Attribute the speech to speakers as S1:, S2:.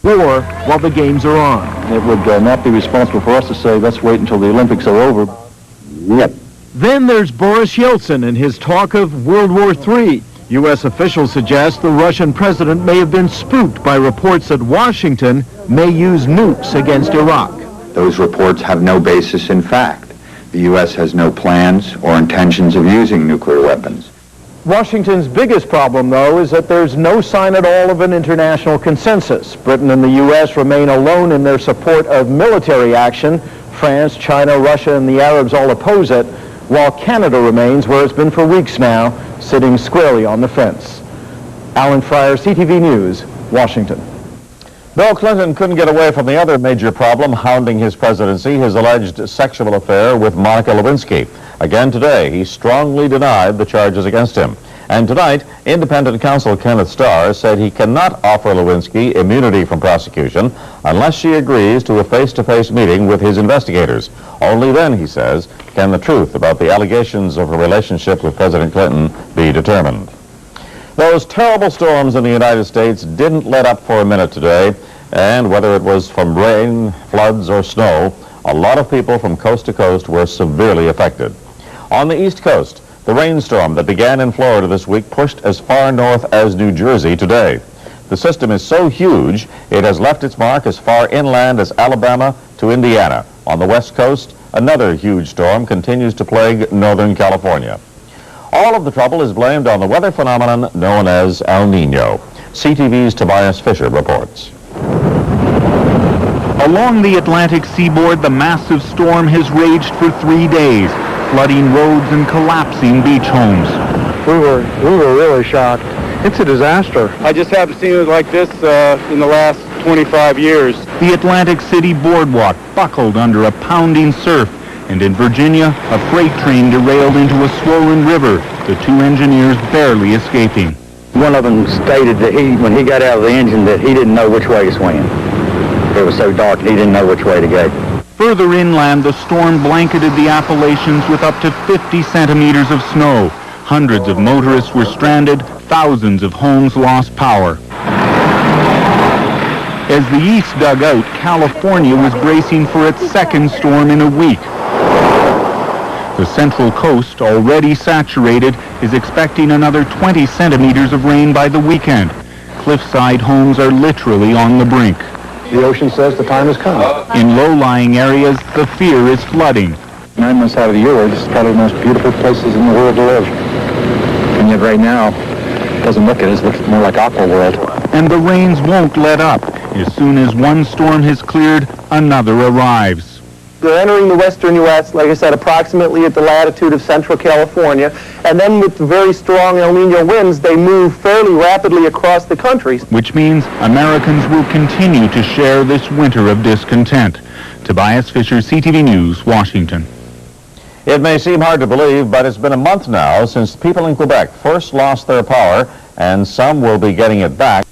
S1: or while the games are on.
S2: It would not be responsible for us to say, let's wait until the Olympics are over.
S3: Yep.
S1: Then there's Boris Yeltsin and his talk of World War III. U.S. officials suggest the Russian president may have been spooked by reports that Washington may use nukes against Iraq.
S3: Those reports have no basis in fact. The U.S. has no plans or intentions of using nuclear weapons.
S1: Washington's biggest problem, though, is that there's no sign at all of an international consensus. Britain and the U.S. remain alone in their support of military action. France, China, Russia, and the Arabs all oppose it, while Canada remains where it's been for weeks now, sitting squarely on the fence. Alan Fryer, CTV News, Washington.
S4: Bill Clinton couldn't get away from the other major problem hounding his presidency, his alleged sexual affair with Monica Lewinsky. Again today, he strongly denied the charges against him. And tonight, independent counsel Kenneth Starr said he cannot offer Lewinsky immunity from prosecution unless she agrees to a face-to-face meeting with his investigators. Only then, he says, can the truth about the allegations of her relationship with President Clinton be determined. Those terrible storms in the United States didn't let up for a minute today, and whether it was from rain, floods, or snow, a lot of people from coast to coast were severely affected. On the East Coast, the rainstorm that began in Florida this week pushed as far north as New Jersey today. The system is so huge, it has left its mark as far inland as Alabama to Indiana. On the West Coast, another huge storm continues to plague Northern California. All of the trouble is blamed on the weather phenomenon known as El Nino. CTV's Tobias Fisher reports.
S5: Along the Atlantic seaboard, the massive storm has raged for 3 days, flooding roads and collapsing beach homes.
S2: We were really shocked. It's a disaster.
S6: I just haven't seen it like this in the last 25 years.
S5: The Atlantic City boardwalk buckled under a pounding surf, and in Virginia, a freight train derailed into a swollen river, the two engineers barely escaping.
S2: One of them stated that when he got out of the engine, that he didn't know which way to swim. It was so dark, he didn't know which way to go.
S5: Further inland, the storm blanketed the Appalachians with up to 50 centimeters of snow. Hundreds of motorists were stranded, thousands of homes lost power. As the East dug out, California was bracing for its second storm in a week. The Central Coast, already saturated, is expecting another 20 centimeters of rain by the weekend. Cliffside homes are literally on the brink.
S2: The ocean says the time has come.
S5: In low-lying areas, the fear is flooding.
S2: 9 months out of the year, this is probably the most beautiful places in the world to live. And yet right now, it doesn't look it. It looks more like Aqua World.
S5: And the rains won't let up. As soon as one storm has cleared, another arrives.
S7: They're entering the western U.S., like I said, approximately at the latitude of central California. And then with very strong El Nino winds, they move fairly rapidly across the country.
S5: Which means Americans will continue to share this winter of discontent. Tobias Fisher, CTV News, Washington.
S4: It may seem hard to believe, but it's been a month now since people in Quebec first lost their power, and some will be getting it back.